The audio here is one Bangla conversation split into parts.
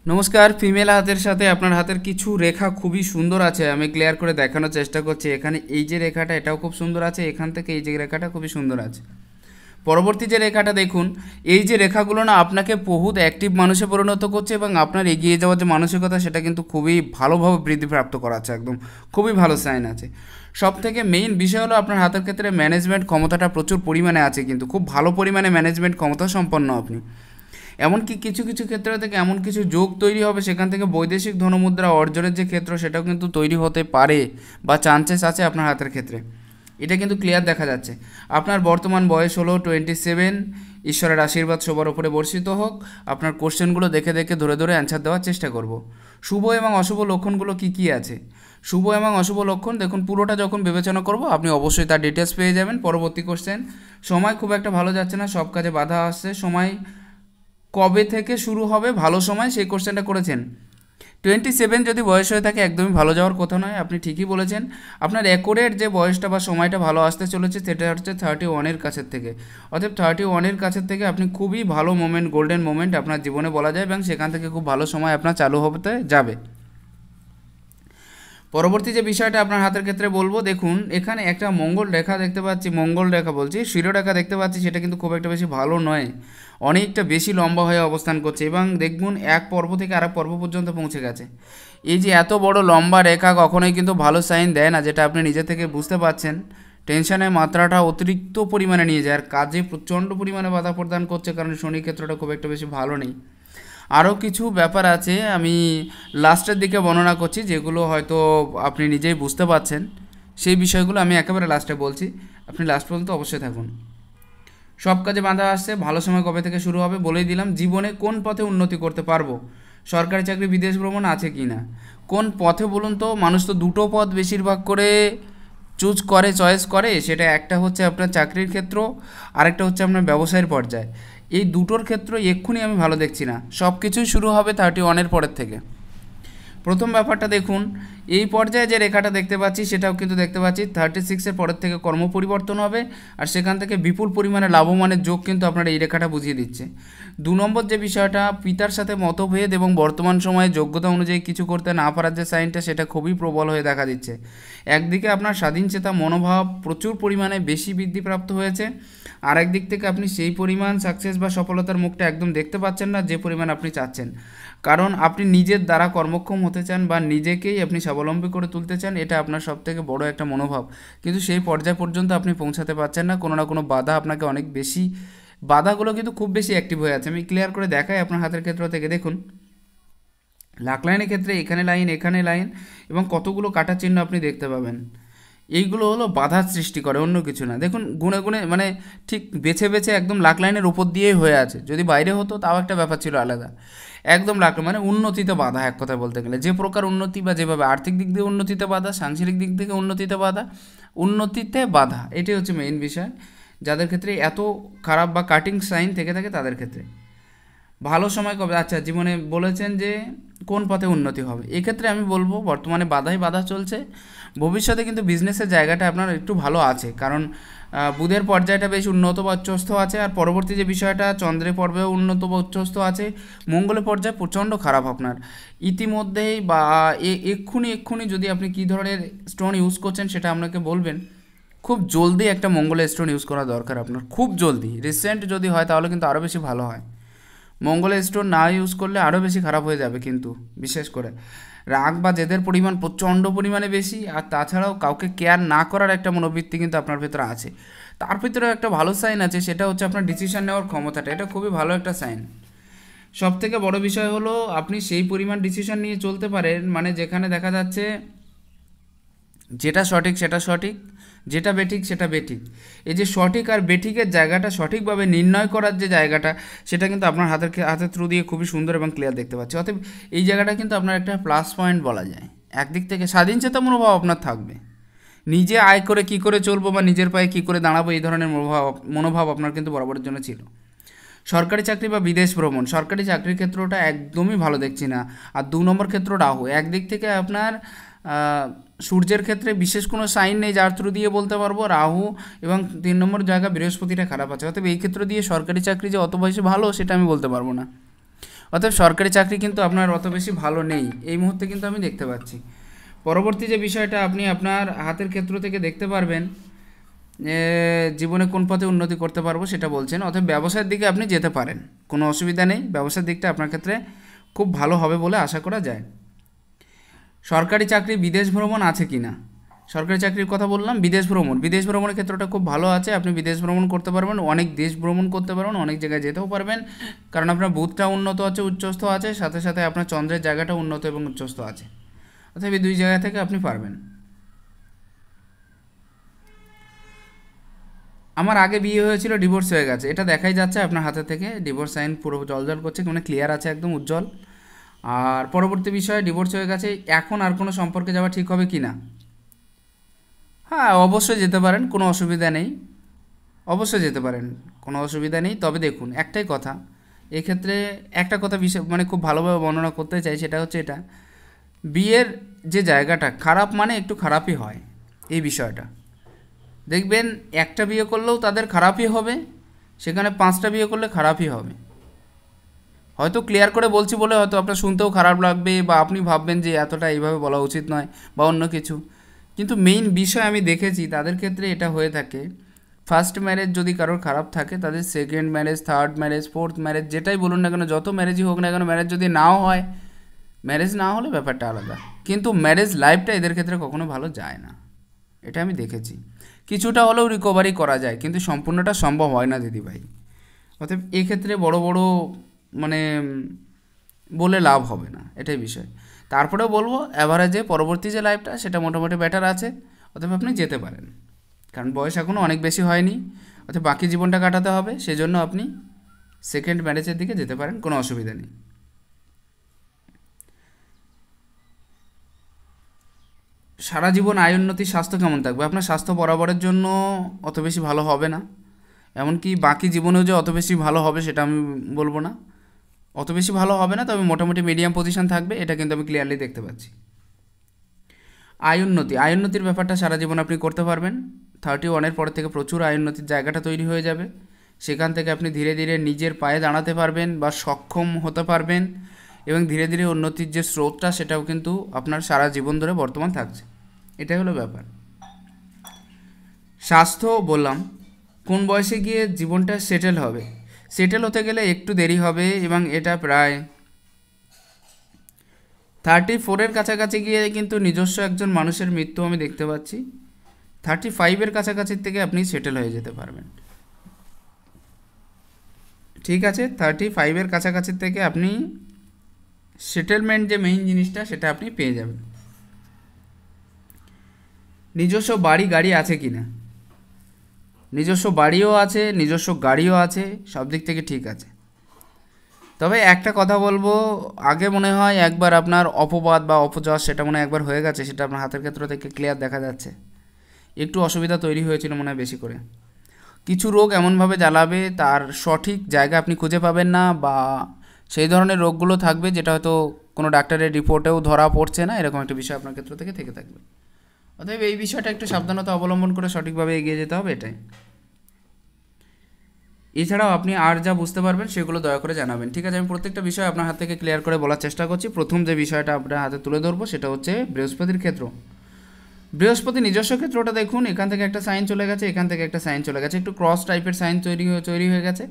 নমস্কার। ফিমেল হাতের সাথে আপনার হাতের কিছু রেখা খুবই সুন্দর আছে, আমি ক্লিয়ার করে দেখানোর চেষ্টা করছি। এখানে এই যে রেখাটা এটাও খুব সুন্দর আছে, এখান থেকে এই যে রেখাটা খুবই সুন্দর আছে। পরবর্তী যে রেখাটা দেখুন, এই যে রেখাগুলো না আপনাকে বহুত অ্যাক্টিভ মানুষে পরিণত করছে এবং আপনার এগিয়ে যাওয়ার যে মানসিকতা সেটা কিন্তু খুবই ভালোভাবে বৃদ্ধিপ্রাপ্ত করাচ্ছে, একদম খুবই ভালো সাইন আছে। সব থেকে মেইন বিষয় হলো আপনার হাতের ক্ষেত্রে ম্যানেজমেন্ট ক্ষমতাটা প্রচুর পরিমাণে আছে, কিন্তু খুব ভালো পরিমাণে ম্যানেজমেন্ট ক্ষমতা সম্পন্ন আপনি। এমনকি কিছু কিছু ক্ষেত্র থেকে এমন কিছু যোগ তৈরি হবে, সেখান থেকে বৈদেশিক ধনমুদ্রা অর্জনের যে ক্ষেত্র সেটাও কিন্তু তৈরি হতে পারে বা চান্সেস আছে আপনার হাতের ক্ষেত্রে। এটা কিন্তু ক্লিয়ার দেখা যাচ্ছে। আপনার বর্তমান বয়স হলো 27। ঈশ্বরের আশীর্বাদ সবার ওপরে বর্ষিত হোক। আপনার কোশ্চেনগুলো দেখে দেখে ধরে ধরে অ্যান্সার দেওয়ার চেষ্টা করব। শুভ এবং অশুভ লক্ষণগুলো কি কি আছে? শুভ এবং অশুভ লক্ষণ দেখুন, পুরোটা যখন বিবেচনা করব আপনি অবশ্যই তার ডিটেলস পেয়ে যাবেন। পরবর্তী কোশ্চেন, সময় খুব একটা ভালো যাচ্ছে না, সব কাজে বাধা আসছে। সময় কবে থেকে শুরু হবে ভালো সময়, সেই কোশ্চেনটা করেছেন। 27 যদি বয়স হয়ে থাকে একদমই ভালো যাওয়ার কথা নয়, আপনি ঠিকই বলেছেন। আপনার অ্যাকোরেট যে বয়সটা বা সময়টা ভালো আসতে চলেছে সেটা হচ্ছে 31-এর কাছের থেকে। অর্থাৎ 31-এর কাছের থেকে আপনি খুবই ভালো মোমেন্ট, গোল্ডেন মোমেন্ট আপনার জীবনে বলা যায়, এবং সেখান থেকে খুব ভালো সময় আপনার চালু হতে যাবে। পরবর্তী যে বিষয়টা আপনার হাতের ক্ষেত্রে বলবো, দেখুন এখানে একটা মঙ্গল রেখা দেখতে পাচ্ছি, মঙ্গল রেখা বলছি, শিরোরেখা দেখতে পাচ্ছি, সেটা কিন্তু খুব একটা বেশি ভালো নয়, অনেকটা বেশি লম্বা হয়ে অবস্থান করছে এবং দেখুন এক পর্ব থেকে আরেক পর্ব পর্যন্ত পৌঁছে গেছে। এই যে এত বড় লম্বা রেখা কখনোই কিন্তু ভালো সাইন দেয় না, যেটা আপনি নিজে থেকে বুঝতে পারছেন। টেনশনের মাত্রাটা অতিরিক্ত পরিমাণে নিয়ে যায় আর কাজে প্রচণ্ড পরিমাণে বাধা প্রদান করছে, কারণ শনি ক্ষেত্রটা খুব একটা বেশি ভালো নেই। আরও কিছু ব্যাপার আছে, আমি লাস্টের দিকে বর্ণনা করছি, যেগুলো হয়তো আপনি নিজেই বুঝতে পারছেন। সেই বিষয়গুলো আমি একেবারে লাস্টে বলছি, আপনি লাস্ট পর্যন্ত অবশ্যই থাকুন। সব কাজে বাধা আসছে, ভালো সময় কবে থেকে শুরু হবে বলেই দিলাম। জীবনে কোন পথে উন্নতি করতে পারবো, সরকারি চাকরি, বিদেশ ভ্রমণ আছে কি না, কোন পথে বলুন তো? মানুষ তো দুটো পথ বেশিরভাগ করে চুজ করে, চয়েস করে, সেটা একটা হচ্ছে আপনার চাকরির ক্ষেত্র, আরেকটা হচ্ছে আপনার ব্যবসায়ের পর্যায়ে। এই দুটোর ক্ষেত্র এক্ষুনি আমি ভালো দেখছি না, সব কিছুই শুরু হবে 31-এর পরের থেকে। প্রথম ব্যাপারটা দেখুন, এই পর্যায়ে যে রেখাটা দেখতে পাচ্ছি সেটাও কিন্তু দেখতে পাচ্ছি 36-এর পরের থেকে কর্ম পরিবর্তন হবে, আর সেখান থেকে বিপুল পরিমাণে লাভমানের যোগ কিন্তু আপনার এই রেখাটা বুঝিয়ে দিচ্ছে। 2 নম্বর যে বিষয়টা, পিতার সাথে মতভেদ এবং বর্তমান সময়ে যোগ্যতা অনুযায়ী কিছু করতে না পারার যে সাইনটা, সেটা খুবই প্রবল হয়ে দেখা দিচ্ছে। একদিকে আপনার স্বাধীনচেতা মনোভাব প্রচুর পরিমাণে বেশি বৃদ্ধিপ্রাপ্ত হয়েছে, আর একদিক থেকে আপনি সেই পরিমাণ সাকসেস বা সফলতার মুখটা একদম দেখতে পাচ্ছেন না যে পরিমাণ আপনি চাচ্ছেন, কারণ আপনি নিজের দ্বারা কর্মক্ষম হতে চান বা নিজেকেই আপনি স্বাবলম্বী করে তুলতে চান, এটা আপনার সবথেকে বড় একটা মনোভাব। কিন্তু সেই পর্যায় পর্যন্ত আপনি পৌঁছাতে পারছেন না, কোনো না কোনো বাধা আপনাকে অনেক বেশি, বাধাগুলো কিন্তু খুব বেশি অ্যাক্টিভ হয়ে আছে। আমি ক্লিয়ার করে দেখাই আপনার হাতের ক্ষেত্র থেকে। দেখুন লাখ লাইনের ক্ষেত্রে এখানে লাইন, এখানে লাইন এবং কতগুলো কাটা চিহ্ন আপনি দেখতে পাবেন। এইগুলো হলো বাধার সৃষ্টি করে, অন্য কিছু না। দেখুন গুনে গুনে মানে ঠিক বেছে বেছে একদম লাখ লাইনের উপর দিয়েই হয়ে আছে, যদি বাইরে হতো তাও একটা ব্যাপার ছিল আলাদা। একদম লাখ মানে উন্নতিতে বাধা, এক কথায় বলতে গেলে যে প্রকার উন্নতি বা যেভাবে আর্থিক দিক দিয়ে উন্নতিতে বাধা, সাংসারিক দিক থেকে উন্নতিতে বাধা, উন্নতিতে বাধা, এটাই হচ্ছে মেইন বিষয়। যাদের ক্ষেত্রে এত খারাপ বা কাটিং সাইন থেকে থাকে তাদের ক্ষেত্রে ভালো সময় কবে, আচ্ছা জীবনে বলেছেন যে কোন পথে উন্নতি হবে, এক্ষেত্রে আমি বলবো বর্তমানে বাধাই বাধা চলছে। ভবিষ্যতে কিন্তু বিজনেসের জায়গাটা আপনার একটু ভালো আছে, কারণ বুধের পর্যায়টা বেশ উন্নত বা উচ্চস্থ আছে, আর পরবর্তী যে বিষয়টা চন্দ্রের পর্বেও উন্নত বা উচ্চস্থ আছে। মঙ্গলের পর্যায়ে প্রচণ্ড খারাপ আপনার ইতিমধ্যেই, বা এক্ষুনি এক্ষুনি যদি আপনি কী ধরনের স্টোন ইউজ করছেন সেটা আপনাকে বলবেন। খুব জলদি একটা মঙ্গলের স্টোন ইউজ করা দরকার আপনার, খুব জলদি। রিসেন্ট যদি হয় তাহলে কিন্তু আরও বেশি ভালো হয়। মঙ্গলের স্টোন না ইউজ করলে আরও বেশি খারাপ হয়ে যাবে, কিন্তু বিশেষ করে রাগ বা জেদের পরিমাণ প্রচণ্ড পরিমাণে বেশি, আর তাছাড়াও কাউকে কেয়ার না করার একটা মনোবৃত্তি কিন্তু আপনার ভেতরে আছে। তার ভিতরে একটা ভালো সাইন আছে, সেটা হচ্ছে আপনার ডিসিশন নেওয়ার ক্ষমতাটা, এটা খুবই ভালো একটা সাইন। সব থেকে বড় বিষয় হলো আপনি সেই পরিমাণ ডিসিশন নিয়ে চলতে পারেন, মানে যেখানে দেখা যাচ্ছে যেটা সঠিক সেটা সঠিক, যেটা বেঠিক সেটা বেঠিক। এই যে সঠিক আর বেঠিকের জায়গাটা সঠিকভাবে নির্ণয় করার যে জায়গাটা, সেটা কিন্তু আপনার হাতের থ্রু দিয়ে খুবই সুন্দর এবং ক্লিয়ার দেখতে পাচ্ছি। অতএব এই জায়গাটা কিন্তু আপনার একটা প্লাস পয়েন্ট বলা যায়। একদিক থেকে স্বাধীন চেতা মনোভাব আপনার থাকবে, নিজে আয় করে কী করে চলবো বা নিজের পায়ে কী করে দাঁড়াবো, এই ধরনের মনোভাব আপনার কিন্তু বরাবরের জন্য ছিল। সরকারি চাকরি বা বিদেশ ভ্রমণ, সরকারি চাকরির ক্ষেত্রটা একদমই ভালো দেখছি না। আর 2 নম্বর ক্ষেত্র রাহু, একদিক থেকে আপনার সূর্যের ক্ষেত্রে বিশেষ কোনো সাইন নেই যার থ্রু দিয়ে বলতে পারবো রাহু, এবং 3 নম্বর জায়গা বৃহস্পতিটা খারাপ আছে। অতএব এই ক্ষেত্র দিয়ে সরকারি চাকরি যে অত বেশি ভালো সেটা আমি বলতে পারবো না। অতএব সরকারি চাকরি কিন্তু আপনার অত বেশি ভালো নেই এই মুহূর্তে, কিন্তু আমি দেখতে পাচ্ছি। পরবর্তী যে বিষয়টা আপনি আপনার হাতের ক্ষেত্র থেকে দেখতে পারবেন, জীবনে কোন পথে উন্নতি করতে পারবো সেটা বলছেন। অতএব ব্যবসার দিকে আপনি যেতে পারেন, কোনো অসুবিধা নেই। ব্যবসার দিকটা আপনার ক্ষেত্রে খুব ভালো হবে বলে আশা করা যায়। সরকারি চাকরি বিদেশ ভ্রমণ আছে কি না, সরকারি চাকরির কথা বললাম। বিদেশ ভ্রমণের ক্ষেত্রটা খুব ভালো আছে। আপনি বিদেশ ভ্রমণ করতে পারবেন, অনেক দেশ ভ্রমণ করতে পারবেন, অনেক জায়গায় যেতেও পারবেন, কারণ আপনার বুধটা উন্নত আছে, উচ্চস্থ আছে, সাথে সাথে আপনার চন্দ্রের জায়গাটা উন্নত এবং উচ্চস্থ আছে। অর্থাৎ এই দুই জায়গা থেকে আপনি পারবেন। আমার আগে বিয়ে হয়েছিল, ডিভোর্স হয়ে গেছে, এটা দেখাই যাচ্ছে আপনার হাতে থেকে। ডিভোর্স সাইন পুরো জল করছে, মানে ক্লিয়ার আছে, একদম উজ্জ্বল। আর পরবর্তী বিষয়ে ডিভোর্স হয়ে গেছে, এখন আর কোনো সম্পর্কে যাওয়া ঠিক হবে কি না? হ্যাঁ, অবশ্যই যেতে পারেন, কোনো অসুবিধা নেই, অবশ্যই যেতে পারেন, কোনো অসুবিধা নেই। তবে দেখুন একটাই কথা, এক্ষেত্রে একটা কথা বিষয় মানে খুব ভালোভাবে বর্ণনা করতে চাই, সেটা হচ্ছে এটা, বিয়ের যে জায়গাটা খারাপ মানে একটু খারাপই হয়। এই বিষয়টা দেখবেন, একটা বিয়ে করলেও তাদের খারাপই হবে, সেখানে 5টা বিয়ে করলে খারাপই হবে। হয়তো ক্লিয়ার করে বলছি বলে হয়তো আপনার শুনতেও খারাপ লাগবে, বা আপনি ভাববেন যে এতটা এইভাবে বলা উচিত নয় বা অন্য কিছু, কিন্তু মেইন বিষয় আমি দেখেছি তাদের ক্ষেত্রে এটা হয়ে থাকে। ফার্স্ট ম্যারেজ যদি কারোর খারাপ থাকে, তাদের second marriage, third marriage, fourth marriage, যেটাই বলুন না কেন, যত ম্যারেজই হোক না কেন, ম্যারেজ যদি নাও হয়, ম্যারেজ না হলে ব্যাপারটা আলাদা, কিন্তু ম্যারেজ লাইফটা এদের ক্ষেত্রে কখনো ভালো যায় না, এটা আমি দেখেছি। কিছুটা হলেও রিকভারি করা যায়, কিন্তু সম্পূর্ণটা সম্ভব হয় না দিদিভাই। অতএব এক্ষেত্রে বড় বড় মানে বলে লাভ হবে না, এটাই বিষয়। তারপরেও বলবো অ্যাভারেজে পরবর্তী যে লাইফটা সেটা মোটামুটি বেটার আছে, অতএব আপনি যেতে পারেন, কারণ বয়স এখনও অনেক বেশি হয়নি, অতএব বাকি জীবনটা কাটাতে হবে, সেজন্য আপনি সেকেন্ড ম্যারেজের দিকে যেতে পারেন, কোনো অসুবিধা নেই। সারা জীবন আয় উন্নতি, স্বাস্থ্য কেমন থাকবে? আপনার স্বাস্থ্য বরাবরের জন্য অত বেশি ভালো হবে না, এমনকি বাকি জীবনেও যে অত বেশি ভালো হবে সেটা আমি বলবো না, অত বেশি ভালো হবে না, তবে মোটামুটি মিডিয়াম পজিশন থাকবে, এটা কিন্তু আমি ক্লিয়ারলি দেখতে পাচ্ছি। আয় উন্নতির ব্যাপারটা সারা জীবন আপনি করতে পারবেন। 31-এর পর থেকে প্রচুর আয় উন্নতির জায়গাটা তৈরি হয়ে যাবে, সেখান থেকে আপনি ধীরে ধীরে নিজের পায়ে দাঁড়াতে পারবেন বা সক্ষম হতে পারবেন, এবং ধীরে ধীরে উন্নতির যে স্রোতটা সেটাও কিন্তু আপনার সারা জীবন ধরে বর্তমান থাকছে, এটাই হলো ব্যাপার। স্বাস্থ্য বললাম, কোন বয়সে গিয়ে জীবনটা সেটেল হবে? সেটেল হতে গেলে একটু দেরি হবে, এবং এটা প্রায় 34-এর কাছাকাছি গিয়ে কিন্তু নিজস্ব একজন মানুষের মৃত্যু আমি দেখতে পাচ্ছি। 35-এর কাছাকাছির থেকে আপনি সেটেল হয়ে যেতে পারবেন, ঠিক আছে? 35-এর কাছাকাছির থেকে আপনি সেটেলমেন্ট যে মেইন জিনিসটা সেটা আপনি পেয়ে যাবেন। নিজস্ব বাড়ি গাড়ি আছে কি না? নিজস্ব বাড়িও আছে, নিজস্ব গাড়িও আছে, সব দিক থেকে ঠিক আছে। তবে একটা কথা বলবো, আগে মনে হয় একবার আপনার অপবাদ বা অপযশ সেটা মনে হয় একবার হয়ে গেছে, সেটা আপনার হাতের ক্ষেত্র থেকে ক্লিয়ার দেখা যাচ্ছে। একটু অসুবিধা তৈরি হয়েছিল মনে হয় বেশি করে। কিছু রোগ এমনভাবে জ্বালাবে তার সঠিক জায়গা আপনি খুঁজে পাবেন না, বা সেই ধরনের রোগগুলো থাকবে যেটা হয়তো কোনো ডাক্তারের রিপোর্টেও ধরা পড়ছে না, এরকম একটা বিষয় আপনার ক্ষেত্র থেকে থেকে থাকবে। অতএব এই বিষয়টা একটু সাবধানতা অবলম্বন করে সঠিকভাবে এগিয়ে যেতে হবে, এটাই। এছাড়াও আপনি আর যা বুঝতে পারবেন সেগুলো দয়া করে জানাবেন, ঠিক আছে? আমি প্রত্যেকটা বিষয় আপনার হাত থেকে ক্লিয়ার করে বলার চেষ্টা করছি। প্রথম যে বিষয়টা আপনার হাতে তুলে ধরবো সেটা হচ্ছে বৃহস্পতির ক্ষেত্র। বৃহস্পতি নিজস্ব ক্ষেত্রটা দেখুন, এখান থেকে একটা সাইন চলে গেছে, এখান থেকে একটা সাইন চলে গেছে, একটু ক্রস টাইপের সাইন তৈরি হয়ে গেছে।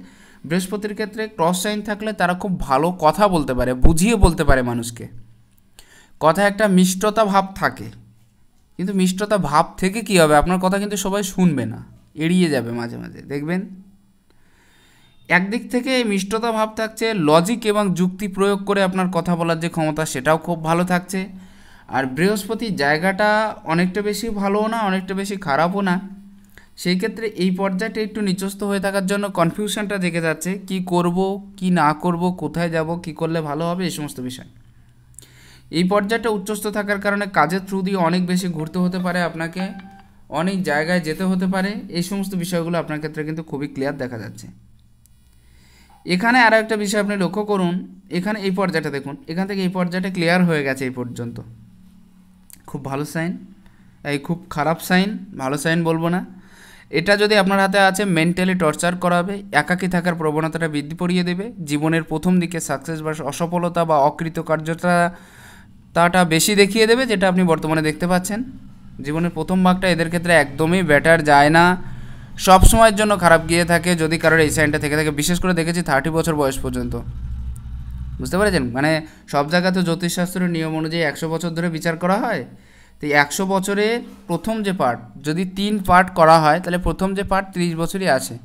বৃহস্পতির ক্ষেত্রে ক্রস সাইন থাকলে তারা খুব ভালো কথা বলতে পারে, বুঝিয়ে বলতে পারে মানুষকে, কথা একটা মিষ্টতা ভাব থাকে, কিন্তু মিষ্টতা ভাব থেকে কী হবে, আপনার কথা কিন্তু সবাই শুনবে না, এড়িয়ে যাবে মাঝে মাঝে দেখবেন। একদিক থেকে মিষ্টতা ভাব থাকছে, লজিক এবং যুক্তি প্রয়োগ করে আপনার কথা বলার যে ক্ষমতা সেটাও খুব ভালো থাকছে। আর বৃহস্পতির জায়গাটা অনেকটা বেশি ভালোও না, অনেকটা বেশি খারাপও না, সেই ক্ষেত্রে এই পর্যায়টা একটু নিচস্থ হয়ে থাকার জন্য কনফিউশনটা থেকে যাচ্ছে, কি করব কি না করব, কোথায় যাব, কি করলে ভালো হবে, এই সমস্ত বিষয়। এই পর্যায়টা উচ্চস্থ থাকার কারণে কাজের থ্রু দিয়ে অনেক বেশি ঘুরতে হতে পারে, আপনাকে অনেক জায়গায় যেতে হতে পারে, এই সমস্ত বিষয়গুলো আপনার ক্ষেত্রে কিন্তু খুবই ক্লিয়ার দেখা যাচ্ছে। এখানে আরও একটা বিষয় আপনি লক্ষ্য করুন, এখানে এই পর্যায়টা দেখুন, এখান থেকে এই পর্যায়টা ক্লিয়ার হয়ে গেছে এই পর্যন্ত, খুব ভালো সাইন, এই খুব খারাপ সাইন, ভালো সাইন বলবো না। এটা যদি আপনার হাতে আছে মেন্টালি টর্চার করাবে, একাকী থাকার প্রবণতাটা বৃদ্ধি করিয়ে দেবে, জীবনের প্রথম দিকে সাকসেস বা অসফলতা বা অকৃতকার্যতাটা বেশি দেখিয়ে দেবে, যেটা আপনি বর্তমানে দেখতে পাচ্ছেন। জীবনের প্রথম ভাগটা এদের ক্ষেত্রে একদমই বেটার যায় না, সব সময়ের জন্য খারাপ গিয়ে থাকে যদি কারোর এই সাইনটা থেকে থাকে। বিশেষ করে দেখেছি 30 বছর বয়স পর্যন্ত, বুঝতে পেরেছেন? মানে সব জায়গাতে জ্যোতিষশাস্ত্রের নিয়ম অনুযায়ী 100 বছর ধরে বিচার করা হয়, তো 100 বছরে প্রথম যে পার্ট যদি 3 পার্ট করা হয়, তাহলে প্রথম যে পার্ট 30 বছরই আছে।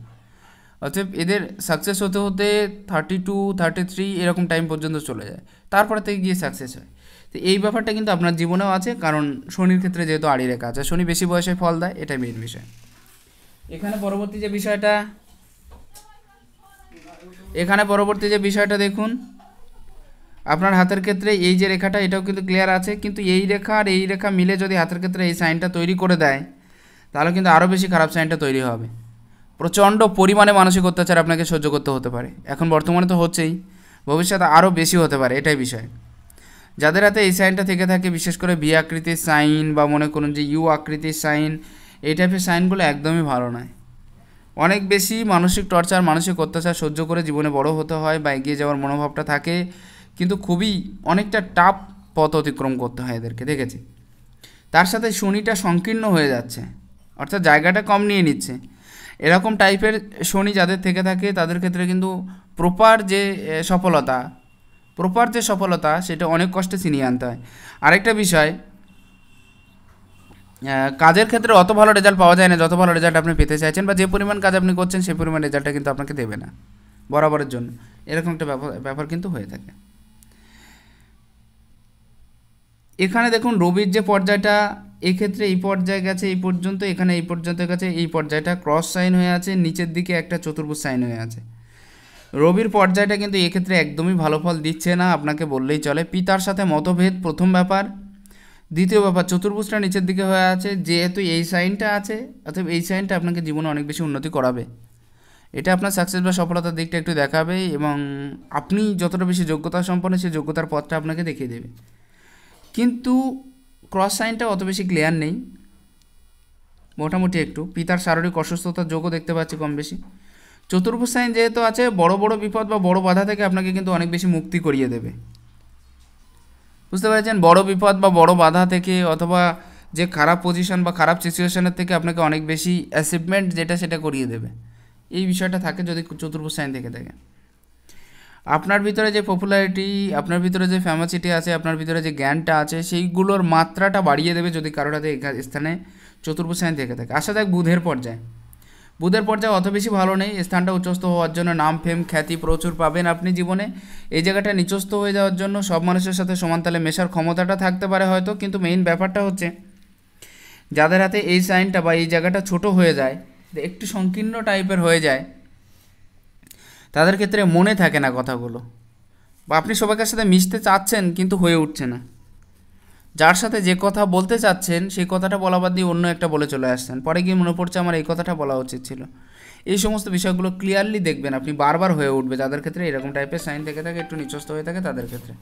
অতএব এদের সাকসেস হতে হতে 32, 33 এরকম টাইম পর্যন্ত চলে যায়, তারপরে থেকে গিয়ে সাকসেস হয়। তো এই ব্যাপারটা কিন্তু আপনার জীবনেও আছে, কারণ শনির ক্ষেত্রে যেহেতু আড়ি রেখা আছে, শনি বেশি বয়সে ফল দেয়, এটাই মেন বিষয়। এখানে পরবর্তী যে বিষয়টা দেখুন, আপনার হাতের ক্ষেত্রে এই যে রেখাটা, এটাও কিন্তু ক্লিয়ার আছে, কিন্তু এই রেখা আর এই রেখা মিলে যদি হাতের ক্ষেত্রে এই সাইনটা তৈরি করে দেয়, তাহলে কিন্তু আরও বেশি খারাপ সাইনটা তৈরি হবে। প্রচণ্ড পরিমাণে মানসিক অত্যাচার আপনাকে সহ্য করতে হতে পারে। এখন বর্তমানে তো হচ্ছেই, ভবিষ্যতে আরও বেশি হতে পারে, এটাই বিষয়। যাদের হাতে এই সাইনটা থেকে থাকে, বিশেষ করে ভি আকৃতির সাইন বা মনে করুন যে ইউ আকৃতির সাইন, এই টাইপের সাইনগুলো একদমই ভালো নয়। অনেক বেশি মানসিক টর্চার, মানসিক অত্যাচার সহ্য করে জীবনে বড় হতে হয় বা এগিয়ে যাওয়ার মনোভাবটা থাকে, কিন্তু খুবই অনেকটা টাফ পথ অতিক্রম করতে হয় এদেরকে, দেখেছি। তার সাথে শনিটা সংকীর্ণ হয়ে যাচ্ছে, অর্থাৎ জায়গাটা কম নিয়ে নিচ্ছে। এরকম টাইপের শনি যাদের থেকে থাকে, তাদের ক্ষেত্রে কিন্তু প্রপার যে সফলতা সেটা অনেক কষ্টে ছিনিয়ে আনতে হয়। আরেকটা বিষয়, কাজের ক্ষেত্রে অত ভালো রেজাল্ট পাওয়া যায় না যত ভালো রেজাল্ট আপনি পেতে চাইছেন, বা যে পরিমাণ কাজ আপনি করছেন সেই পরিমাণ রেজাল্টটা কিন্তু আপনাকে দেবে না বরাবরের জন্য, এরকম একটা ব্যাপার কিন্তু হয়ে থাকে। এখানে দেখুন রবির যে পর্যায়টা, এক্ষেত্রে এই পর্যায়ে গেছে এই পর্যন্ত, এখানে এই পর্যন্ত গেছে, এই পর্যায়টা ক্রস সাইন হয়ে আছে, নিচের দিকে একটা চতুর্ভুজ সাইন হয়ে আছে। রবির পর্যায়টা কিন্তু এক্ষেত্রে একদমই ভালো ফল দিচ্ছে না, আপনাকে বললেই চলে। পিতার সাথে মতভেদ প্রথম ব্যাপার। দ্বিতীয় ব্যাপার, চতুর্ভুজটা নিচের দিকে হয়ে আছে, যেহেতু এই সাইনটা আছে, অর্থাৎ এই সাইনটা আপনাকে জীবনে অনেক বেশি উন্নতি করাবে। এটা আপনার সাকসেস বা সফলতার দিকটা একটু দেখাবে, এবং আপনি যতটা বেশি যোগ্যতা সম্পন্ন সেই যোগ্যতার পথটা আপনাকে দেখিয়ে দেবে। কিন্তু ক্রস সাইনটা অত বেশি ক্লিয়ার নেই, মোটামুটি একটু পিতার শারীরিক অসুস্থতার যোগও দেখতে পাচ্ছি কম বেশি। চতুর্ভুজ সাইন যেহেতু আছে, বড় বড় বিপদ বা বড় বাধা থেকে আপনাকে কিন্তু অনেক বেশি মুক্তি করিয়ে দেবে, বুঝতে পেরেছেন? বড় বিপদ বা বড় বাধা থেকে, অথবা যে খারাপ পজিশন বা খারাপ সিচুয়েশনের থেকে আপনাকে অনেক বেশি অ্যাচিভমেন্ট যেটা সেটা করিয়ে দেবে। এই বিষয়টা থাকে যদি চতুর্ভুজ সাইন থেকে থাকে। আপনার ভিতরে যে পপুলারিটি, আপনার ভিতরে যে ফেমাসিটি আছে, আপনার ভিতরে যে জ্ঞানটা আছে, সেইগুলোর মাত্রাটা বাড়িয়ে দেবে যদি কারোর হাতে এই স্থানে চতুর্ভুজ সাইন থেকে থাকে। আসা যাক বুধের পর্যায়ে অত বেশি ভালো নেই। স্থানটা উচ্চস্থ হওয়ার জন্য নাম, ফেম, খ্যাতি প্রচুর পাবেন আপনি জীবনে। এই জায়গাটা নিচস্থ হয়ে যাওয়ার জন্য সব মানুষের সাথে সমান তালে মেশার ক্ষমতাটা থাকতে পারে হয়তো, কিন্তু মেইন ব্যাপারটা হচ্ছে যাদের হাতে এই সাইনটা বা এই জায়গাটা ছোট হয়ে যায়, একটু সংকীর্ণ টাইপের হয়ে যায়, তাদের ক্ষেত্রে মনে থাকে না কথাগুলো, বা আপনি সবাইকার সাথে মিশতে চাচ্ছেন কিন্তু হয়ে উঠছে না। যার সাথে যে কথা বলতে চাচ্ছেন সেই কথাটা বলা বাদ দিয়ে অন্য একটা বলে চলে আসছেন, পরে গিয়ে মনে পড়ছে আমার এই কথাটা বলা উচিত ছিল। এই সমস্ত বিষয়গুলো ক্লিয়ারলি দেখবেন আপনি, বারবার হয়ে উঠবে যাদের ক্ষেত্রে এরকম টাইপের সাইন থেকে থাকে, একটু নিচস্থ হয়ে থাকে তাদের ক্ষেত্রে।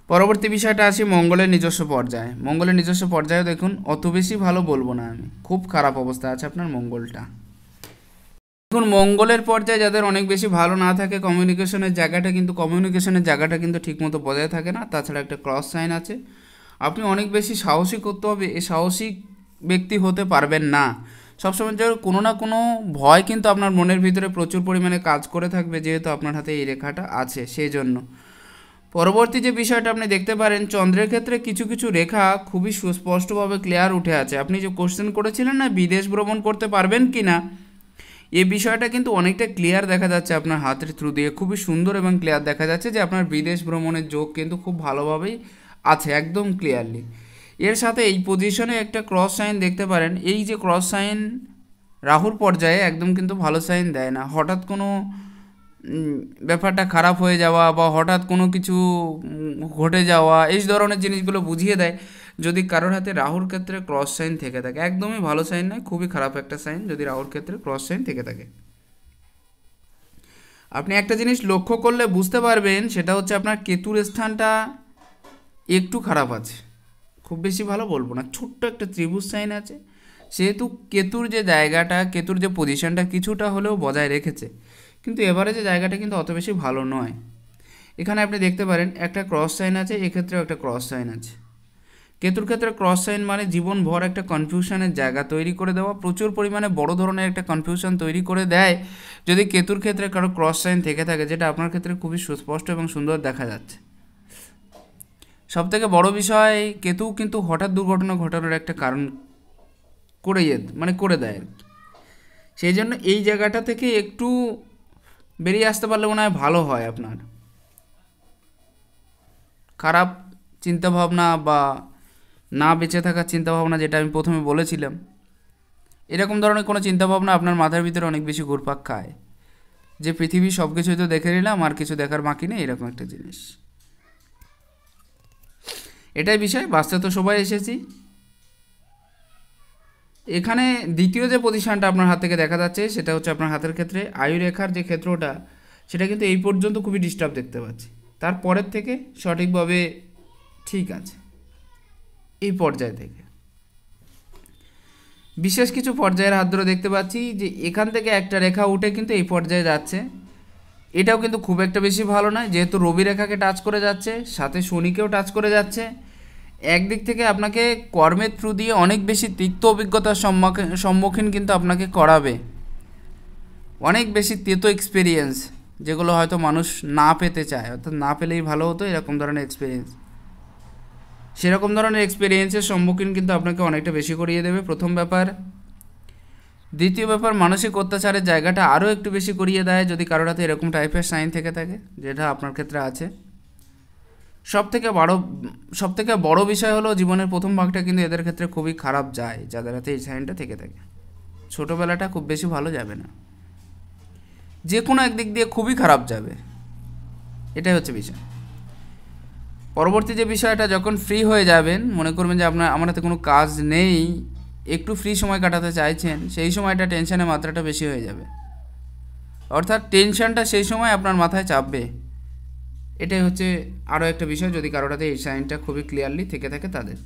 পরবর্তী বিষয়টা আসি মঙ্গলের নিজস্ব পর্যায়ে। মঙ্গলের নিজস্ব পর্যায়ে দেখুন, অত বেশি ভালো বলবো না আমি, খুব খারাপ অবস্থা আছে আপনার মঙ্গলটা। দেখুন মঙ্গলের পর্যায়ে যাদের অনেক বেশি ভালো না থাকে, কমিউনিকেশনের জায়গাটা কিন্তু ঠিকমতো বজায় থাকে না। তাছাড়া একটা ক্রস সাইন আছে, আপনি অনেক বেশি সাহসী করতে হবে, এই সাহসী ব্যক্তি হতে পারবেন না। সবসময় যে কোনো না কোনো ভয় কিন্তু আপনার মনের ভিতরে প্রচুর পরিমাণে কাজ করে থাকবে, যেহেতু আপনার হাতে এই রেখাটা আছে সেই জন্য। পরবর্তী যে বিষয়টা আপনি দেখতে পারেন, চন্দ্রের ক্ষেত্রে কিছু কিছু রেখা খুবই সুস্পষ্টভাবে ক্লিয়ার উঠে আছে। আপনি যে কোশ্চেন করেছিলেন না বিদেশ ভ্রমণ করতে পারবেন কি না, এই বিষয়টা কিন্তু অনেকটা ক্লিয়ার দেখা যাচ্ছে আপনার হাতের থ্রু দিয়ে, খুবই সুন্দর এবং ক্লিয়ার দেখা যাচ্ছে যে আপনার বিদেশ ভ্রমণের যোগ কিন্তু খুব ভালোভাবেই আছে, একদম ক্লিয়ারলি। এর সাথে এই পজিশনে একটা ক্রস সাইন দেখতে পারেন, এই যে ক্রস সাইন রাহুর পর্যায়ে একদম কিন্তু ভালো সাইন দেয় না। হঠাৎ কোনো ব্যাপারটা খারাপ হয়ে যাওয়া বা হঠাৎ কোনো কিছু ঘটে যাওয়া, এই ধরনের জিনিসগুলো বুঝিয়ে দেয় যদি কারোর হাতে রাহুর ক্ষেত্রে ক্রস সাইন থেকে থাকে। একদমই ভালো সাইন নয়, খুবই খারাপ একটা সাইন যদি রাহুর ক্ষেত্রে ক্রস সাইন থেকে থাকে। আপনি একটা জিনিস লক্ষ্য করলে বুঝতে পারবেন, সেটা হচ্ছে আপনার কেতুর স্থানটা একটু খারাপ আছে, খুব বেশি ভালো বলবো না। ছোট্ট একটা ত্রিভুজ সাইন আছে, সেহেতু কেতুর যে জায়গাটা, কেতুর যে পজিশনটা কিছুটা হলেও বজায় রেখেছে, কিন্তু এবারে যে জায়গাটা কিন্তু অত বেশি ভালো নয়। এখানে আপনি দেখতে পারেন একটা ক্রস সাইন আছে, এক্ষেত্রেও একটা ক্রস সাইন আছে। কেতুর ক্ষেত্রে ক্রস সাইন মানে জীবনভর একটা কনফিউশনের জায়গা তৈরি করে দেওয়া, প্রচুর পরিমাণে বড় ধরনের একটা কনফিউশন তৈরি করে দেয় যদি কেতুর ক্ষেত্রে কারো ক্রস সাইন থেকে থাকে, যেটা আপনার ক্ষেত্রে খুবই সুস্পষ্ট এবং সুন্দর দেখা যাচ্ছে। সবথেকে বড় বিষয়, কেতু কিন্তু হঠাৎ দুর্ঘটনা ঘটানোর একটা কারণ করে দেয় আর কি। সেই জন্য এই জায়গাটা থেকে একটু বেরিয়ে আসতে পারলে মনে হয় ভালো হয়। আপনার খারাপ চিন্তাভাবনা বা না বেঁচে থাকার চিন্তাভাবনা, যেটা আমি প্রথমে বলেছিলাম, এরকম ধরনের কোনো চিন্তাভাবনা আপনার মাথার ভিতরে অনেক বেশি ঘুরপাক খায়, যে পৃথিবী সব কিছুই তো দেখে নিলাম, আর কিছু দেখার বাকি নেই, এরকম একটা জিনিস। এটাই বিষয়। বাঁচতে তো সবাই এসেছি। এখানে দ্বিতীয় যে পজিশনটা আপনার হাত থেকে দেখা যাচ্ছে, সেটা হচ্ছে আপনার হাতের ক্ষেত্রে আয়ুরেখার যে ক্ষেত্রটা, সেটা কিন্তু এই পর্যন্ত খুবই ডিস্টার্ব দেখতে পাচ্ছি। তারপরের থেকে সঠিকভাবে ঠিক আছে। এই পর্যায় থেকে বিশেষ কিছু পর্যায়ের হাত ধরে দেখতে পাচ্ছি যে এখান থেকে একটা রেখা উঠে কিন্তু এই পর্যায়ে যাচ্ছে। এটাও কিন্তু খুব একটা বেশি ভালো নয়, যেহেতু রবি রেখাকে টাচ করে যাচ্ছে, সাথে শনিকেও টাচ করে যাচ্ছে। একদিক থেকে আপনাকে কর্মের থ্রু দিয়ে অনেক বেশি তিক্ত অভিজ্ঞতার সম্মুখীন কিন্তু আপনাকে করাবে, অনেক বেশি তেতো এক্সপিরিয়েন্স, যেগুলো হয়তো মানুষ না পেতে চায়, অর্থাৎ না পেলেই ভালো হতো, এরকম ধরনের এক্সপিরিয়েন্স। সেরকম ধরনের এক্সপিরিয়েন্সের সম্মুখীন কিন্তু আপনাকে অনেকটা বেশি করিয়ে দেবে, প্রথম ব্যাপার। দ্বিতীয় ব্যাপার, মানসিক অত্যাচারের জায়গাটা আরও একটু বেশি করিয়ে দেয় যদি কারোর হাতে এরকম টাইপের সাইন থেকে থাকে, যেটা আপনার ক্ষেত্রে আছে। সবথেকে বড় বিষয় হলো জীবনের প্রথম ভাগটা কিন্তু এদের ক্ষেত্রে খুবই খারাপ যায়, যাদের হাতে এই সাইনটা থেকে থাকে। ছোটোবেলাটা খুব বেশি ভালো যাবে না, যে কোনো একদিক দিয়ে খুবই খারাপ যাবে, এটাই হচ্ছে বিষয়। পরবর্তী যে বিষয়টা, যখন ফ্রি হয়ে যাবেন, মনে করবেন যে আমার হাতে কোনো কাজ নেই, একটু ফ্রি সময় কাটাতে চাইছেন, সেই সময়টা টেনশনের মাত্রাটা বেশি হয়ে যাবে, অর্থাৎ টেনশনটা সেই সময় আপনার মাথায় চাপবে। এটাই হচ্ছে আরও একটা বিষয় যদি কারোর হাতে এই সাইনটা খুবই ক্লিয়ারলি থেকে থাকে তাদের।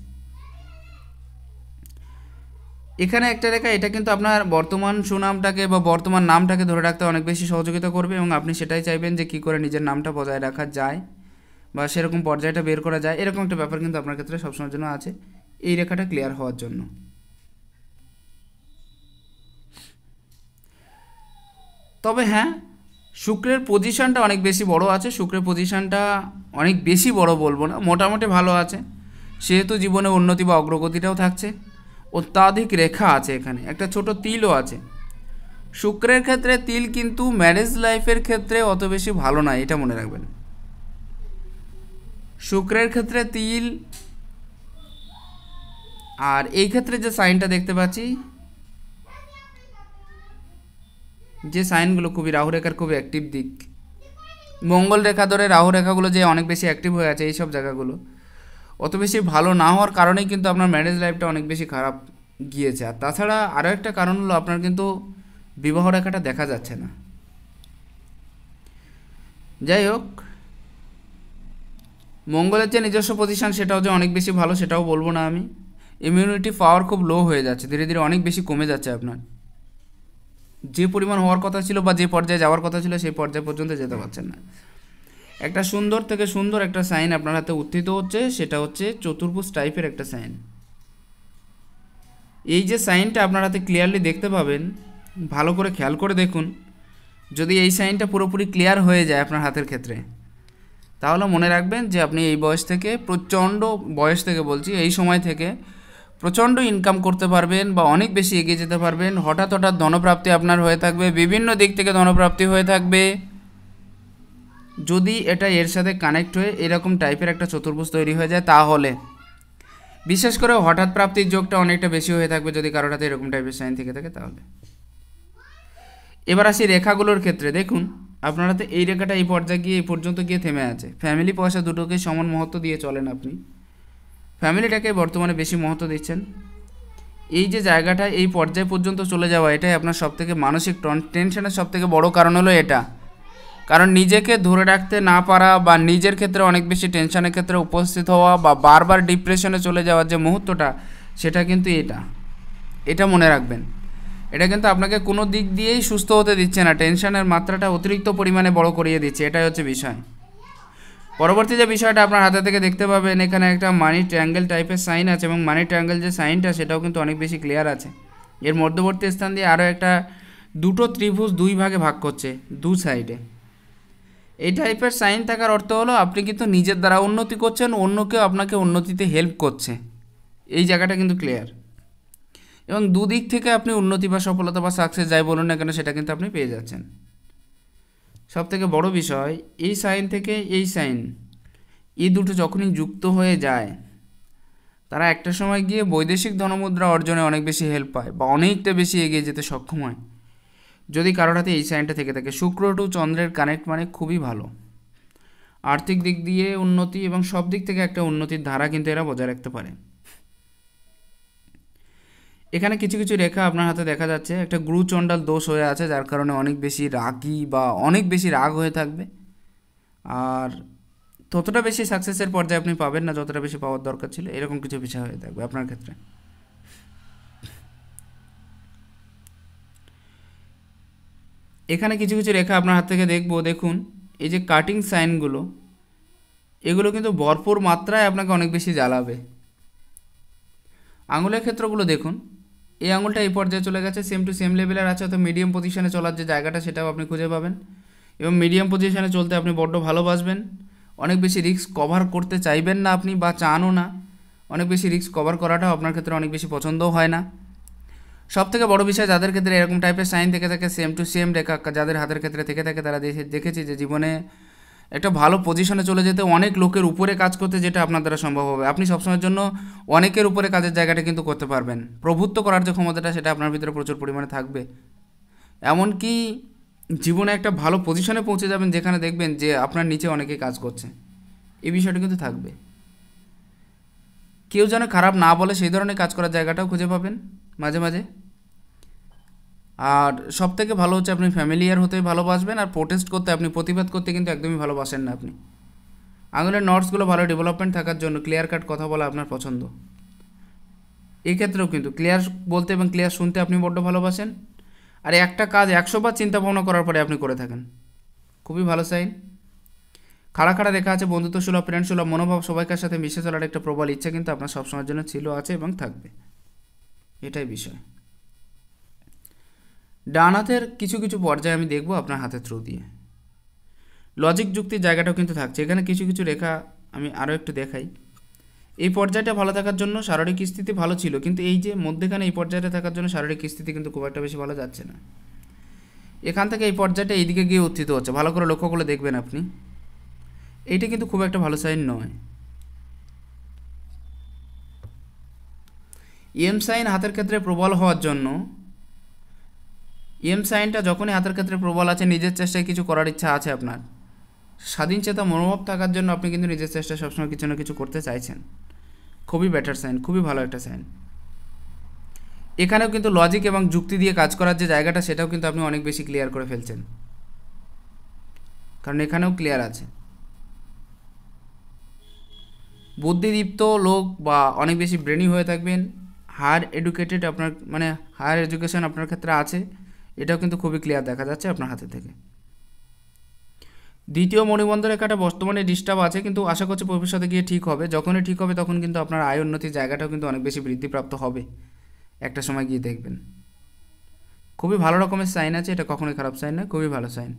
এখানে একটা রেখা, এটা কিন্তু আপনার বর্তমান সুনামটাকে বা বর্তমান নামটাকে ধরে রাখতে অনেক বেশি সহযোগিতা করবে, এবং আপনি সেটাই চাইবেন যে কী করে নিজের নামটা বজায় রাখা যায় বা সেরকম পর্যায়টা বের করা যায়, এরকম একটা ব্যাপার কিন্তু আপনার ক্ষেত্রে সবসময়ের জন্য আছে, এই রেখাটা ক্লিয়ার হওয়ার জন্য। তবে হ্যাঁ, শুক্রের পজিশনটা অনেক বেশি বড় আছে। শুক্রের পজিশনটা অনেক বেশি বড় বলবো না, মোটামুটি ভালো আছে, সেহেতু জীবনে উন্নতি বা অগ্রগতিটাও থাকছে। অত্যাধিক রেখা আছে, এখানে একটা ছোট তিলও আছে। শুক্রের ক্ষেত্রে তিল কিন্তু ম্যারেজ লাইফের ক্ষেত্রে অত বেশি ভালো নয়, এটা মনে রাখবেন। শুক্রের ক্ষেত্রে তিল, আর এই ক্ষেত্রে যে সাইনটা দেখতে পাচ্ছি, যে সাইনগুলো খুবই রাহু রেখার খুবই অ্যাক্টিভ দিক, মঙ্গল রেখা ধরে রাহু রেখাগুলো যে অনেক বেশি অ্যাক্টিভ হয়ে আছে, এইসব জায়গাগুলো অত বেশি ভালো না হওয়ার কারণেই কিন্তু আপনার ম্যারেজ লাইফটা অনেক বেশি খারাপ গিয়েছে। আর তাছাড়া আরও একটা কারণ হলো আপনার কিন্তু বিবাহ রেখাটা দেখা যাচ্ছে না। যাই হোক, মঙ্গলের যে নিজস্ব পজিশন সেটাও যে অনেক বেশি ভালো সেটাও বলবো না আমি। ইমিউনিটি পাওয়ার খুব লো হয়ে যাচ্ছে, ধীরে ধীরে অনেক বেশি কমে যাচ্ছে আপনার। যে পরিমাণ হওয়ার কথা ছিল বা যে পর্যায়ে যাওয়ার কথা ছিল সেই পর্যায় পর্যন্ত যেতে পারছেন না। একটা সুন্দর থেকে সুন্দর একটা সাইন আপনার হাতে উত্থিত হচ্ছে, সেটা হচ্ছে চতুর্ভুজ টাইপের একটা সাইন। এই যে সাইনটা আপনার হাতে ক্লিয়ারলি দেখতে পাবেন, ভালো করে খেয়াল করে দেখুন, যদি এই সাইনটা পুরোপুরি ক্লিয়ার হয়ে যায় আপনার হাতের ক্ষেত্রে, তাহলে মনে রাখবেন যে আপনি এই বয়স থেকে বলছি, এই সময় থেকে প্রচণ্ড ইনকাম করতে পারবেন বা অনেক বেশি এগিয়ে যেতে পারবেন। হঠাৎ ধনপ্রাপ্তি আপনার হয়ে থাকবে, বিভিন্ন দিক থেকে ধনপ্রাপ্তি হয়ে থাকবে। যদি এটা এর সাথে কানেক্ট হয়ে এরকম টাইপের একটা চতুর্ভুজ তৈরি হয়ে যায়, তাহলে বিশেষ করে হঠাৎ প্রাপ্তির যোগটা অনেকটা বেশি হয়ে থাকবে যদি কারোর হাতে এরকম টাইপের সাইন থেকে থাকে তাহলে। এবার আসি রেখাগুলোর ক্ষেত্রে। দেখুন আপনার হাতে এই রেখাটা এই পর্যায়ে গিয়ে এই পর্যন্ত গিয়ে থেমে আছে। ফ্যামিলি পয়সা দুটোকে সমান মহত্ব দিয়ে চলেন আপনি, ফ্যামিলিটাকে বর্তমানে বেশি মহত্ব দিচ্ছেন। এই যে জায়গাটা এই পর্যায় পর্যন্ত চলে যাওয়া, এটাই আপনার সবথেকে মানসিক টেনশনের সবথেকে বড় কারণ হলো এটা। কারণ নিজেকে ধরে রাখতে না পারা বা নিজের ক্ষেত্রে অনেক বেশি টেনশনের ক্ষেত্রে উপস্থিত হওয়া বা বারবার ডিপ্রেশনে চলে যাওয়ার যে মুহূর্তটা, সেটা কিন্তু এটা এটা মনে রাখবেন। এটা কিন্তু আপনাকে কোনো দিক দিয়েই সুস্থ হতে দিচ্ছে না, টেনশনের মাত্রাটা অতিরিক্ত পরিমাণে বড় করিয়ে দিচ্ছে, এটাই হচ্ছে বিষয়। পরবর্তী যে বিষয়টা আপনার হাতে থেকে দেখতে পাবেন, এখানে একটা মানি ট্রায়াঙ্গেল টাইপের সাইন আছে এবং মানি ট্রায়াঙ্গেল যে সাইনটা সেটাও কিন্তু অনেক বেশি ক্লিয়ার আছে। এর মধ্যবর্তী স্থান দিয়ে আরও একটা দুটো ত্রিভুজ দুই ভাগে ভাগ করছে দু সাইডে। এই টাইপের সাইন থাকার অর্থ হলো আপনি কিন্তু নিজের দ্বারা উন্নতি করছেন, অন্য কেউ আপনাকে উন্নতিতে হেল্প করছে, এই জায়গাটা কিন্তু ক্লিয়ার। এবং দুদিক থেকে আপনি উন্নতি বা সফলতা বা সাকসেস যাই বলুন না কেন সেটা কিন্তু আপনি পেয়ে যাচ্ছেন। সবথেকে বড় বিষয়, এই সাইন থেকে এই সাইন, এই দুটো যখনই যুক্ত হয়ে যায় তারা একটা সময় গিয়ে বৈদেশিক ধনমুদ্রা অর্জনে অনেক বেশি হেল্প পায় বা অনেকটা বেশি এগিয়ে যেতে সক্ষম হয় যদি কারোর হাতে এই সাইনটা থেকে থাকে। শুক্র টু চন্দ্রের কানেক্ট মানে খুবই ভালো, আর্থিক দিক দিয়ে উন্নতি এবং সব দিক থেকে একটা উন্নতির ধারা কিন্তু এরা বজায় রাখতে পারে। এখানে কিছু কিছু রেখা আপনার হাতে দেখা যাচ্ছে, একটা গুরুচণ্ডাল দোষ হয়ে আছে যার কারণে অনেক বেশি রাগী বা অনেক বেশি রাগ হয়ে থাকবে, আর ততটা বেশি সাকসেসের পর্যায়ে আপনি পাবেন না যতটা বেশি পাওয়ার দরকার ছিল, এরকম কিছু বিষয় হয়ে থাকবে আপনার ক্ষেত্রে। এখানে কিছু কিছু রেখা আপনার হাত থেকে দেখবো, দেখুন এই যে কাটিং সাইনগুলো, এগুলো কিন্তু ভরপুর মাত্রায় আপনাকে অনেক বেশি জ্বালাবে। আঙুলের ক্ষেত্রগুলো দেখুন, এই আঙুলটা এই পর্যায়ে চলে গেছে, সেম টু সেম লেভেলের আছে, অর্থাৎ মিডিয়াম পজিশনে চলার যে জায়গাটা সেটাও আপনি খুঁজে পাবেন এবং মিডিয়াম পজিশনে চলতে আপনি বড্ড ভালোবাসবেন। অনেক বেশি রিস্ক কভার করতে চাইবেন না আপনি বা চানও না, অনেক বেশি রিস্ক কভার করাটাও আপনার ক্ষেত্রে অনেক বেশি পছন্দও হয় না। সবথেকে বড় বিষয়, যাদের ক্ষেত্রে এরকম টাইপের সাইন থেকে থাকে, সেম টু সেম রেখা যাদের হাতের ক্ষেত্রে থেকে থাকে, তারা দেখেছি যে জীবনে একটা ভালো পজিশনে চলে যেতে, অনেক লোকের উপরে কাজ করতে, যেটা আপনার দ্বারা সম্ভব হবে। আপনি সবসময়ের জন্য অনেকের উপরে কাজের জায়গাটা কিন্তু করতে পারবেন, প্রভুত্ব করার যে ক্ষমতাটা সেটা আপনার ভিতরে প্রচুর পরিমাণে থাকবে। এমনকি জীবনে একটা ভালো পজিশনে পৌঁছে যাবেন যেখানে দেখবেন যে আপনার নিচে অনেকে কাজ করছে, এই বিষয়টা কিন্তু থাকবে। কেউ যেন খারাপ না বলে সেই ধরনের কাজ করার জায়গাটাও খুঁজে পাবেন মাঝে মাঝে। আর সবথেকে ভালো হচ্ছে আপনি ফ্যামিলিয়ার হতে ভালোবাসবেন, আর প্রোটেস্ট করতে, আপনি প্রতিবাদ করতে কিন্তু একদমই ভালোবাসেন না আপনি। আঙুলের নটসগুলো ভালো ডেভেলপমেন্ট থাকার জন্য ক্লিয়ার কাট কথা বলা আপনার পছন্দ। এই ক্ষেত্রেও কিন্তু ক্লিয়ার বলতে এবং ক্লিয়ার শুনতে আপনি বড্ড ভালোবাসেন, আর একটা কাজ 100বার চিন্তা ভাবনা করার পরে আপনি করে থাকেন, খুবই ভালো সাইন। খাড়া খাড়া রেখা আছে, বন্ধুত্ব সুলভ, ফ্রেন্ড সুলভ মনোভাব, সবাইকার সাথে মিশে চলার একটা প্রবল ইচ্ছা কিন্তু আপনার সবসময়ের জন্য ছিল, আছে এবং থাকবে, এটাই বিষয়। ডান হাতের কিছু কিছু পর্যায়ে আমি দেখব আপনার হাতের থ্রু দিয়ে, লজিক যুক্তির জায়গাটাও কিন্তু থাকছে। এখানে কিছু কিছু রেখা আমি আরও একটু দেখাই। এই পর্যায়টা ভালো থাকার জন্য শারীরিক স্থিতি ভালো ছিল, কিন্তু এই যে মধ্যেখানে এই পর্যায়টা থাকার জন্য শারীরিক স্থিতি কিন্তু খুব একটা বেশি ভালো যাচ্ছে না। এখান থেকে এই পর্যায়টা এইদিকে গিয়ে উত্থিত হচ্ছে, ভালো করে লক্ষ্য করে দেখবেন আপনি, এইটা কিন্তু খুব একটা ভালো সাইন নয়। এম সাইন হাতের ক্ষেত্রে প্রবল হওয়ার জন্য, এম সাইনটা যখনই হাতের ক্ষেত্রে প্রবল আছে, নিজের চেষ্টায় কিছু করার ইচ্ছা আছে আপনার, স্বাধীন চেতা মনোভাব থাকার জন্য আপনি কিন্তু নিজের চেষ্টায় সবসময় কিছু না কিছু করতে চাইছেন, খুবই বেটার সাইন, খুবই ভালো একটা সাইন। এখানেও কিন্তু লজিক এবং যুক্তি দিয়ে কাজ করার যে জায়গাটা সেটাও কিন্তু আপনি অনেক বেশি ক্লিয়ার করে ফেলছেন, কারণ এখানেও ক্লিয়ার আছে। বুদ্ধিদীপ্ত লোক বা অনেক বেশি ব্রেনি হয়ে থাকবেন, হায়ার এডুকেটেড আপনার মানে হায়ার এডুকেশন আপনার ক্ষেত্রে আছে, এটাও কিন্তু খুবই ক্লিয়ার দেখা যাচ্ছে আপনার হাতে থেকে। দ্বিতীয় মণিবন্ধ রেখাটা বর্তমানে ডিস্টার্ব আছে, কিন্তু আশা করছি ভবিষ্যতে গিয়ে ঠিক হবে। যখনই ঠিক হবে তখন কিন্তু আপনার আয় উন্নতির জায়গাটাও কিন্তু অনেক বেশি বৃদ্ধিপ্রাপ্ত হবে, একটা সময় গিয়ে দেখবেন। খুবই ভালো রকমের সাইন আছে, এটা কখনোই খারাপ সাইন না, খুবই ভালো সাইন।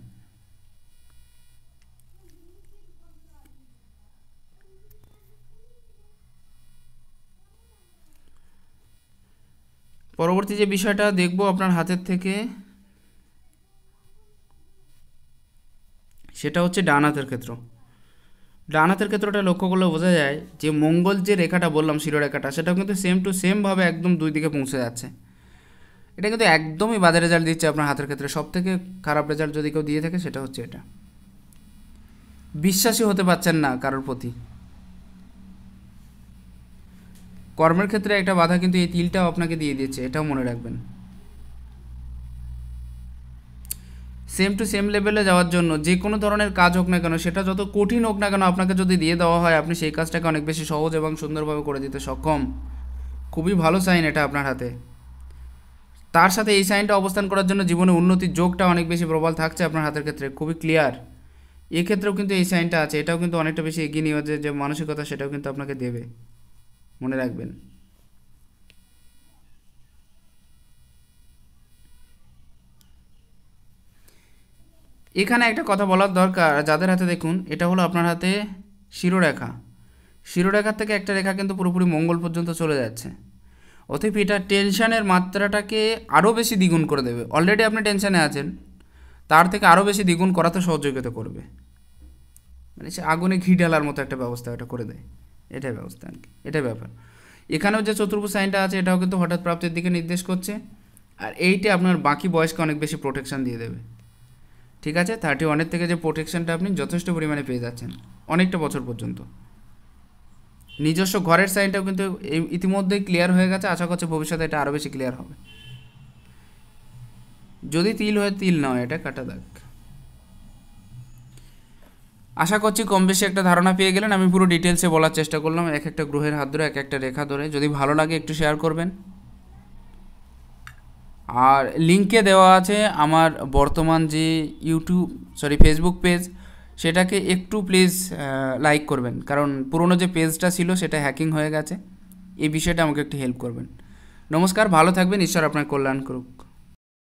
পরবর্তী যে বিষয়টা দেখব আপনার হাতের থেকে, সেটা হচ্ছে ডান হাতের ক্ষেত্র। ডান হাতের ক্ষেত্রটা লক্ষ্য করলে বোঝা যায় যে মঙ্গল যে রেখাটা বললাম শিরোরেখাটা, সেটাও কিন্তু সেম টু সেমভাবে একদম দুই দিকে পৌঁছে যাচ্ছে। এটা কিন্তু একদমই বাজে রেজাল্ট দিচ্ছে আপনার হাতের ক্ষেত্রে। সব থেকে খারাপ রেজাল্ট যদি কেউ দিয়ে থাকে সেটা হচ্ছে এটা, বিশ্বাসী হতে পারছেন না কারোর প্রতি। কর্মের ক্ষেত্রে একটা বাধা কিন্তু এই তিলটাও আপনাকে দিয়ে দিয়েছে, এটাও মনে রাখবেন। সেম টু সেম লেভেলে যাওয়ার জন্য যে কোনো ধরনের কাজ হোক না কেন, সেটা যত কঠিন হোক না কেন, আপনাকে যদি দিয়ে দেওয়া হয় আপনি সেই কাজটাকে অনেক বেশি সহজ এবং সুন্দরভাবে করে দিতে সক্ষম। খুবই ভালো সাইন এটা আপনার হাতে। তার সাথে এই সাইনটা অবস্থান করার জন্য জীবনে উন্নতির যোগটা অনেক বেশি প্রবল থাকছে আপনার হাতের ক্ষেত্রে, খুবই ক্লিয়ার। এক্ষেত্রেও কিন্তু এই সাইনটা আছে, এটাও কিন্তু অনেকটা বেশি এগিয়ে নিয়ে যে মানসিকতা সেটাও কিন্তু আপনাকে দেবে, মনে রাখবেন। এখানে একটা কথা বলার দরকার, যাদের হাতে দেখুন এটা হলো আপনার হাতে শিরোরেখা, শিরোরেখার থেকে একটা রেখা কিন্তু পুরোপুরি মঙ্গল পর্যন্ত চলে যাচ্ছে। অতএব এটা টেনশনের মাত্রাটাকে আরও বেশি দ্বিগুণ করে দেবে। অলরেডি আপনি টেনশনে আছেন, তার থেকে আরও বেশি দ্বিগুণ করাতে সহযোগিতা করবে, মানে সে আগুনে ঘি ঢালার মতো একটা ব্যবস্থা এটা করে দেয়, এটাই ব্যবস্থা আর কি, এটাই ব্যাপার। এখানেও যে চতুর্ভুজ সাইনটা আছে এটাও কিন্তু হঠাৎ প্রাপ্তির দিকে নির্দেশ করছে, আর এইটা আপনার বাকি বয়সকে অনেক বেশি প্রোটেকশন দিয়ে দেবে। ঠিক আছে, 31 থেকে যে প্রোটেকশনটা আপনি যথেষ্ট পরিমাণে পেয়ে যাচ্ছেন অনেকটা বছর পর্যন্ত। নিজস্ব ঘরের সাইনটাও কিন্তু ইতিমধ্যেই ক্লিয়ার হয়ে গেছে, আশা করছি ভবিষ্যতে এটা আরও বেশি ক্লিয়ার হবে। যদি তিল হয় তিল নয়, এটা কাটা দাগ। আশা করছি কম বেশি একটা ধারণা পেয়ে গেলেন। আমি পুরো ডিটেলসে বলার চেষ্টা করলাম, এক একটা গ্রহের হাত ধরে, এক একটা রেখা ধরে। যদি ভালো লাগে একটু শেয়ার করবেন। আর লিঙ্কে দেওয়া আছে আমার বর্তমান যে ফেসবুক পেজ, সেটাকে একটু প্লিজ লাইক করবেন, কারণ পুরনো যে পেজটা ছিল সেটা হ্যাকিং হয়ে গেছে। এই বিষয়টা আমাকে একটু হেল্প করবেন। নমস্কার, ভালো থাকবেন, ঈশ্বর আপনার কল্যাণ করুক।